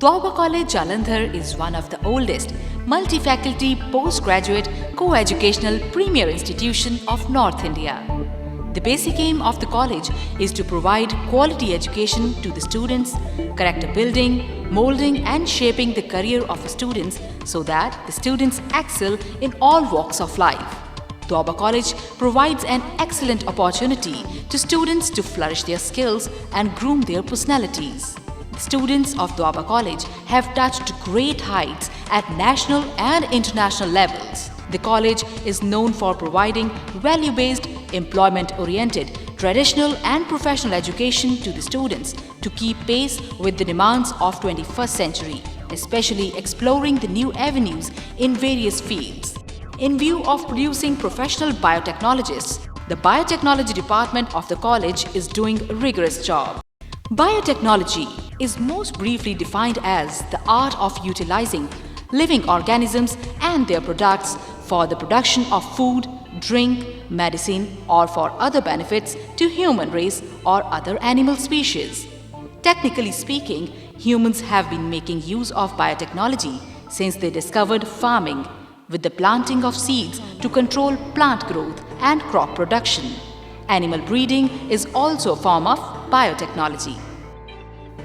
Dwaba College, Jalandhar is one of the oldest multi-faculty postgraduate co-educational premier institution of North India. The basic aim of the college is to provide quality education to the students, character building, molding and shaping the career of the students so that the students excel in all walks of life. Dwaba College provides an excellent opportunity to students to flourish their skills and groom their personalities. The students of Dwaba College have touched great heights at national and international levels. The college is known for providing value-based, employment-oriented, traditional and professional education to the students to keep pace with the demands of 21st century, especially exploring the new avenues in various fields. In view of producing professional biotechnologists, the Biotechnology department of the college is doing a rigorous job. Biotechnology is most briefly defined as the art of utilizing living organisms and their products for the production of food, drink, medicine or for other benefits to human race or other animal species. Technically speaking, humans have been making use of biotechnology since they discovered farming, with the planting of seeds to control plant growth and crop production. Animal breeding is also a form of biotechnology.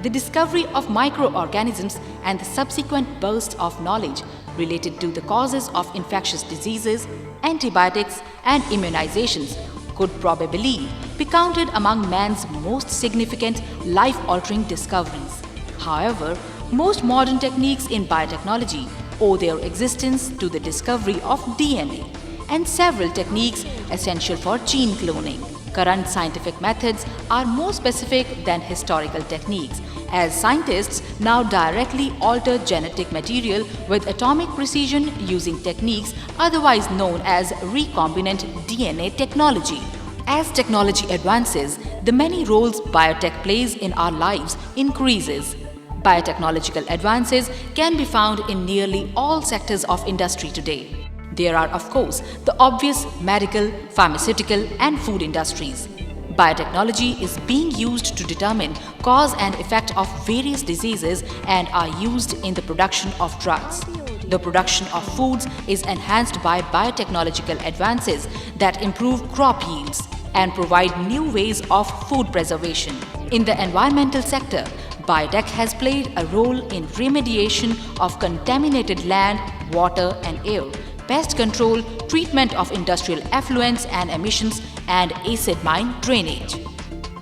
The discovery of microorganisms and the subsequent burst of knowledge related to the causes of infectious diseases, antibiotics and immunizations could probably be counted among man's most significant life-altering discoveries. However, most modern techniques in biotechnology owe their existence to the discovery of DNA and several techniques essential for gene cloning. Current scientific methods are more specific than historical techniques, as scientists now directly alter genetic material with atomic precision using techniques otherwise known as recombinant DNA technology. As technology advances, the many roles biotech plays in our lives increases. Biotechnological advances can be found in nearly all sectors of industry today. There are, of course, the obvious medical, pharmaceutical and food industries. Biotechnology is being used to determine cause and effect of various diseases and are used in the production of drugs. The production of foods is enhanced by biotechnological advances that improve crop yields and provide new ways of food preservation. In the environmental sector, biotech has played a role in remediation of contaminated land, water and air, pest control, treatment of industrial effluents and emissions, and acid mine drainage.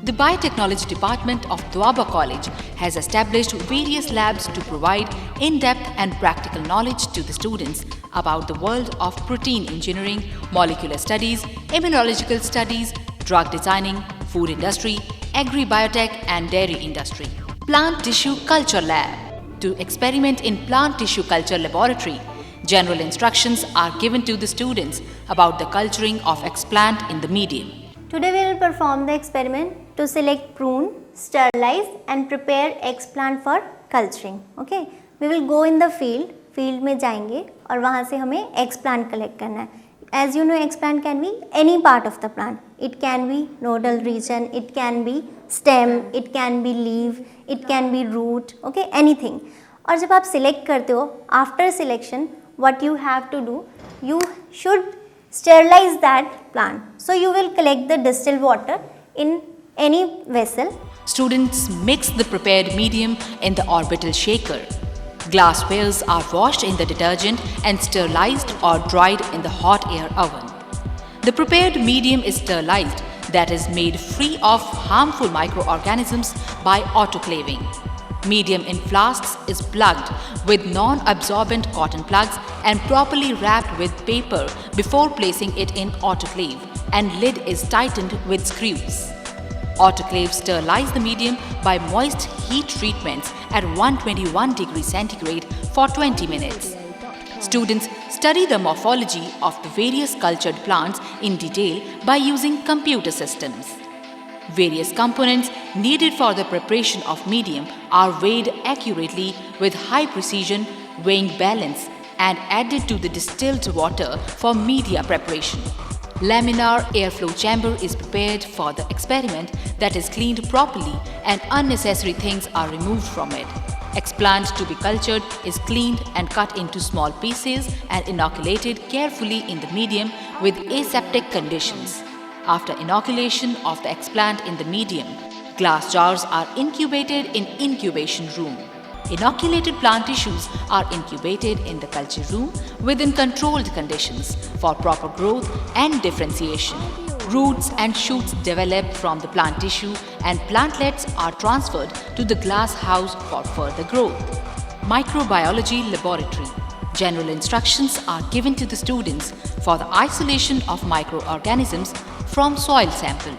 The Biotechnology department of Dwaba College has established various labs to provide in-depth and practical knowledge to the students about the world of protein engineering, molecular studies, immunological studies, drug designing, food industry, agri-biotech and dairy industry. Plant Tissue Culture Lab. To experiment in plant tissue culture laboratory, general instructions are given to the students about the culturing of explant in the medium. Today we will perform the experiment to select prune, sterilize and prepare explant for culturing. Okay, we will go in the field में जाएंगे और वहाँ से हमें explant collect करना है. As you know, explant can be any part of the plant. It can be nodal region, it can be stem, it can be leaf, it can be root, okay, anything. और जब आप select करते हो, after selection, what you have to do, you should sterilize that plant. So you will collect the distilled water in any vessel. Students mix the prepared medium in the orbital shaker. Glasswares are washed in the detergent and sterilized or dried in the hot air oven. The prepared medium is sterilized, that is made free of harmful microorganisms by autoclaving. Medium in flasks is plugged with non-absorbent cotton plugs and properly wrapped with paper before placing it in autoclave, and lid is tightened with screws. Autoclaves sterilize the medium by moist heat treatments at 121 degrees centigrade for 20 minutes. Students study the morphology of the various cultured plants in detail by using computer systems. Various components needed for the preparation of medium are weighed accurately with high precision weighing balance and added to the distilled water for media preparation. Laminar airflow chamber is prepared for the experiment, that is cleaned properly and unnecessary things are removed from it. Explant to be cultured is cleaned and cut into small pieces and inoculated carefully in the medium with aseptic conditions. After inoculation of the explant in the medium, glass jars are incubated in incubation room. Inoculated plant tissues are incubated in the culture room within controlled conditions for proper growth and differentiation. Roots and shoots develop from the plant tissue and plantlets are transferred to the glass house for further growth. Microbiology Laboratory. General instructions are given to the students for the isolation of microorganisms from soil sample.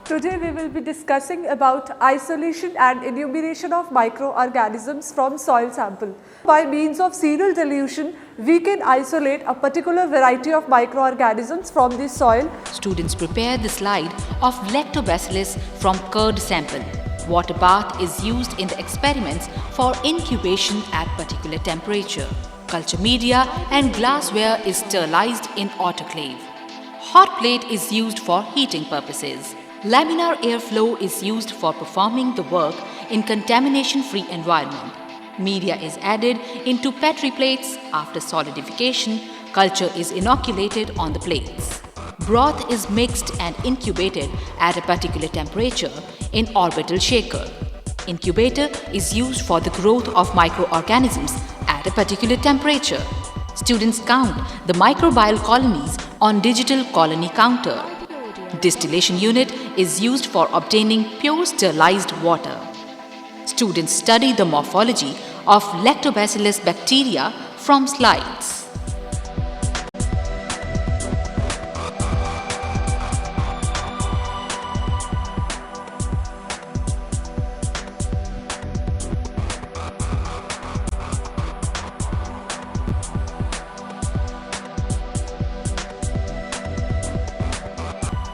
Today we will be discussing about isolation and enumeration of microorganisms from soil sample. By means of serial dilution, we can isolate a particular variety of microorganisms from the soil. Students prepare the slide of lactobacillus from curd sample. Water bath is used in the experiments for incubation at particular temperature. Culture media and glassware is sterilized in autoclave. Hot plate is used for heating purposes. Laminar airflow is used for performing the work in contamination-free environment. Media is added into Petri plates. After solidification, culture is inoculated on the plates. Broth is mixed and incubated at a particular temperature in orbital shaker. Incubator is used for the growth of microorganisms at a particular temperature. Students count the microbial colonies on digital colony counter. Distillation unit is used for obtaining pure sterilized water. Students study the morphology of lactobacillus bacteria from slides.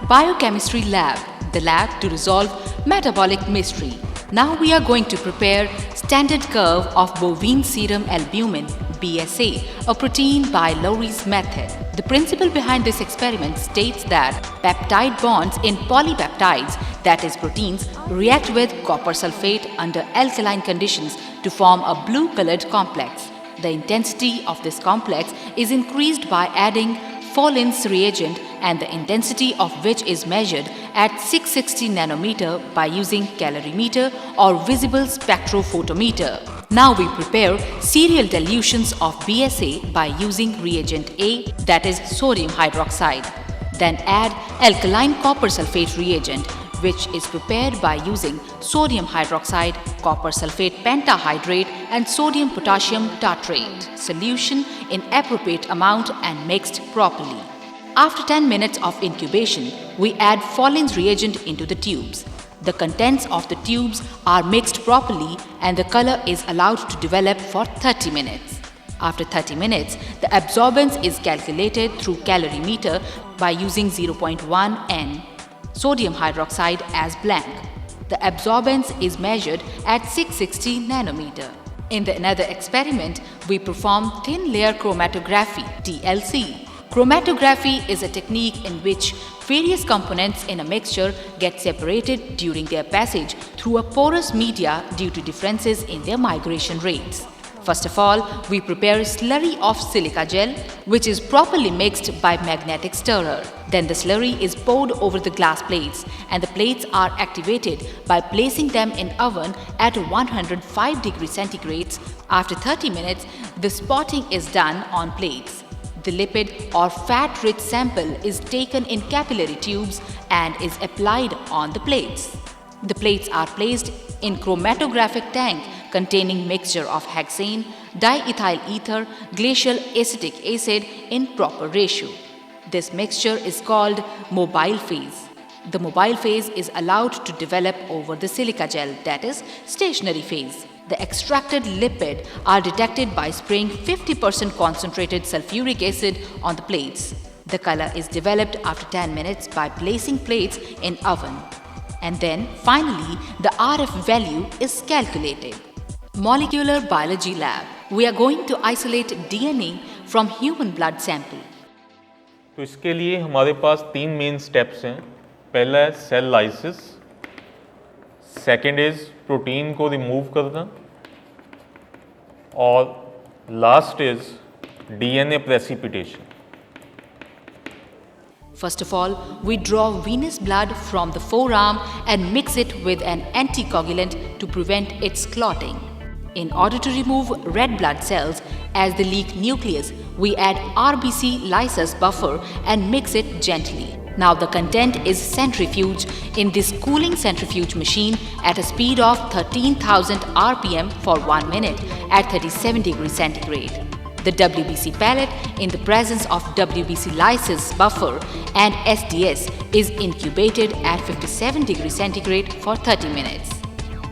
Biochemistry lab, the lab to resolve metabolic mystery. Now we are going to prepare standard curve of bovine serum albumin BSA, a protein by Lowry's method. The principle behind this experiment states that peptide bonds in polypeptides, that is proteins, react with copper sulfate under alkaline conditions to form a blue-colored complex. The intensity of this complex is increased by adding Follin's reagent, and the intensity of which is measured at 660 nanometer by using calorimeter or visible spectrophotometer. Now we prepare serial dilutions of BSA by using reagent A, that is sodium hydroxide. Then add alkaline copper sulfate reagent, which is prepared by using sodium hydroxide, copper sulfate pentahydrate and sodium potassium tartrate solution in appropriate amount and mixed properly. After 10 minutes of incubation, we add Follin's reagent into the tubes. The contents of the tubes are mixed properly and the color is allowed to develop for 30 minutes. After 30 minutes, the absorbance is calculated through calorimeter by using 0.1 N. Sodium hydroxide as blank. The absorbance is measured at 660 nanometer. In another experiment, we perform thin layer chromatography (TLC). Chromatography is a technique in which various components in a mixture get separated during their passage through a porous media due to differences in their migration rates. First of all, we prepare slurry of silica gel, which is properly mixed by magnetic stirrer. Then the slurry is poured over the glass plates and the plates are activated by placing them in oven at 105 degrees centigrade. After 30 minutes, the spotting is done on plates. The lipid or fat-rich sample is taken in capillary tubes and is applied on the plates. The plates are placed in chromatographic tank containing mixture of hexane, diethyl ether, glacial acetic acid in proper ratio. This mixture is called mobile phase. The mobile phase is allowed to develop over the silica gel, that is stationary phase. The extracted lipid are detected by spraying 50% concentrated sulfuric acid on the plates. The color is developed after 10 minutes by placing plates in oven. And then finally the RF value is calculated. Molecular Biology Lab. We are going to isolate DNA from human blood sample. तो इसके लिए हमारे पास 3 main steps हैं. पहला है cell lysis, second is protein को remove करना और last is DNA precipitation. First of all, we draw venous blood from the forearm and mix it with an anticoagulant to prevent its clotting. In order to remove red blood cells as they leak nucleus, we add RBC lysis buffer and mix it gently. Now the content is centrifuged in this cooling centrifuge machine at a speed of 13,000 RPM for 1 minute at 37 degrees centigrade. The WBC pellet, in the presence of WBC lysis buffer and SDS, is incubated at 57 degrees centigrade for 30 minutes.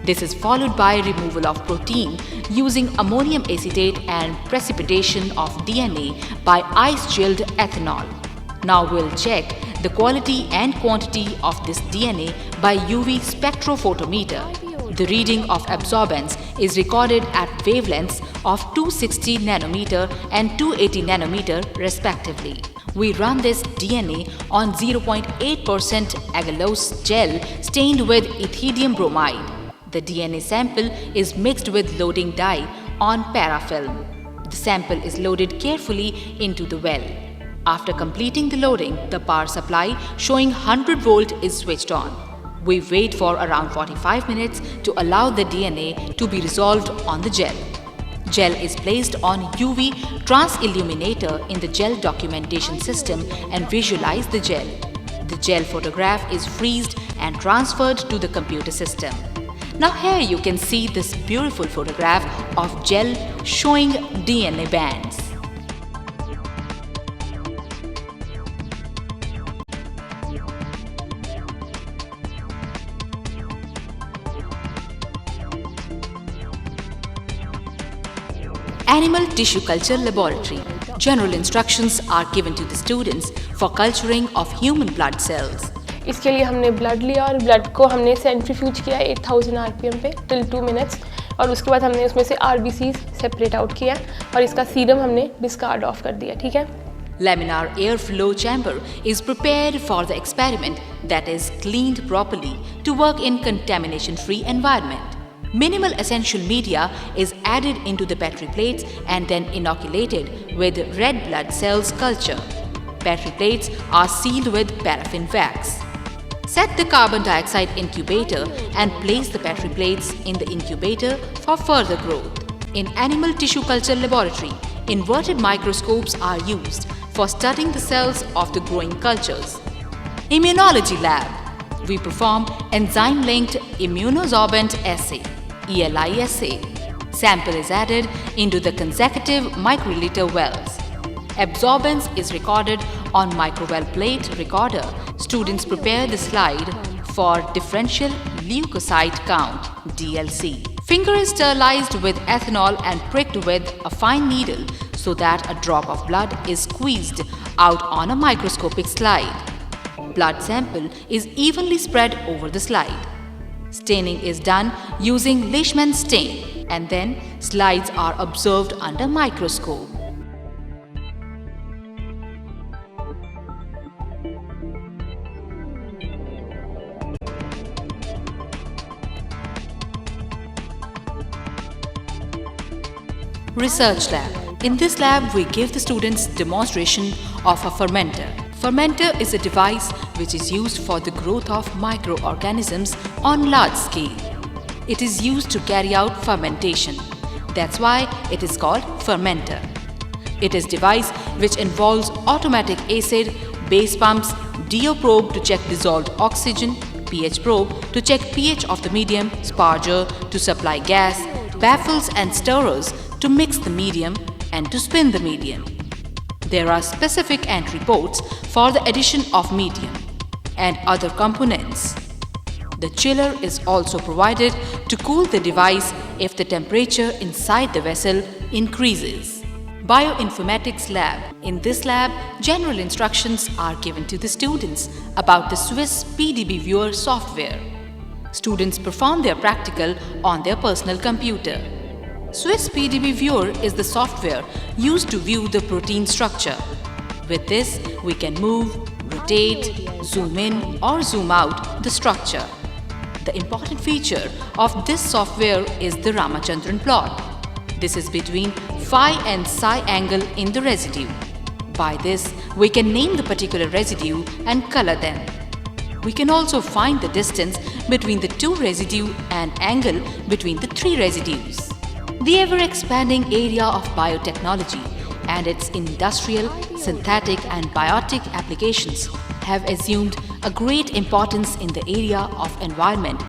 This is followed by removal of protein using ammonium acetate and precipitation of DNA by ice-chilled ethanol. Now we'll check the quality and quantity of this DNA by UV spectrophotometer. The reading of absorbance is recorded at wavelengths of 260 nanometer and 280 nanometer respectively. We run this DNA on 0.8% agalose gel stained with ethidium bromide. The DNA sample is mixed with loading dye on parafilm. The sample is loaded carefully into the well. After completing the loading, the power supply showing 100 volt is switched on. We wait for around 45 minutes to allow the DNA to be resolved on the gel. Gel is placed on UV transilluminator in the gel documentation system and visualize the gel. The gel photograph is freezed and transferred to the computer system. Now here you can see this beautiful photograph of gel showing DNA bands. Animal Tissue Culture Laboratory. General instructions are given to the students for culturing of human blood cells. इसके लिए हमने blood लिया और blood को हमने centrifuge किया 8000 RPM पे till 2 minutes और उसके बाद हमने उसमें से RBCs सेपरेट आउट किया और इसका सीरम हमने डिस्कार्ड ऑफ कर दिया, ठीक है। Laminar airflow chamber is prepared for the experiment, that is cleaned properly to work in contamination-free environment. Minimal essential media is added into the Petri plates and then inoculated with red blood cells culture. Petri plates are sealed with paraffin wax. Set the carbon dioxide incubator and place the Petri plates in the incubator for further growth. In animal tissue culture laboratory, inverted microscopes are used for studying the cells of the growing cultures. Immunology lab. We perform enzyme-linked immunosorbent assay, ELI assay. Sample is added into the consecutive microliter wells. Absorbance is recorded on microwell plate recorder. Students prepare the slide for differential leukocyte count, DLC. Finger is sterilized with ethanol and pricked with a fine needle so that a drop of blood is squeezed out on a microscopic slide. Blood sample is evenly spread over the slide. Staining is done using Leishman stain and then slides are observed under microscope. Research lab. In this lab, we give the students demonstration of a fermenter. Fermenter is a device which is used for the growth of microorganisms on large scale. It is used to carry out fermentation. That's why it is called fermenter. It is a device which involves automatic acid, base pumps, DO probe to check dissolved oxygen, pH probe to check pH of the medium, sparger to supply gas, baffles and stirrers to mix the medium and to spin the medium. There are specific entry ports for the addition of medium and other components. The chiller is also provided to cool the device if the temperature inside the vessel increases. Bioinformatics lab. In this lab, general instructions are given to the students about the Swiss PDB viewer software. Students perform their practical on their personal computer. Swiss PDB viewer is the software used to view the protein structure. With this, we can move, rotate, zoom in or zoom out the structure. The important feature of this software is the Ramachandran plot. This is between phi and psi angle in the residue. By this, we can name the particular residue and color them. We can also find the distance between the two residue and angle between the three residues. The ever-expanding area of biotechnology and its industrial, synthetic and biotic applications have assumed a great importance in the area of environment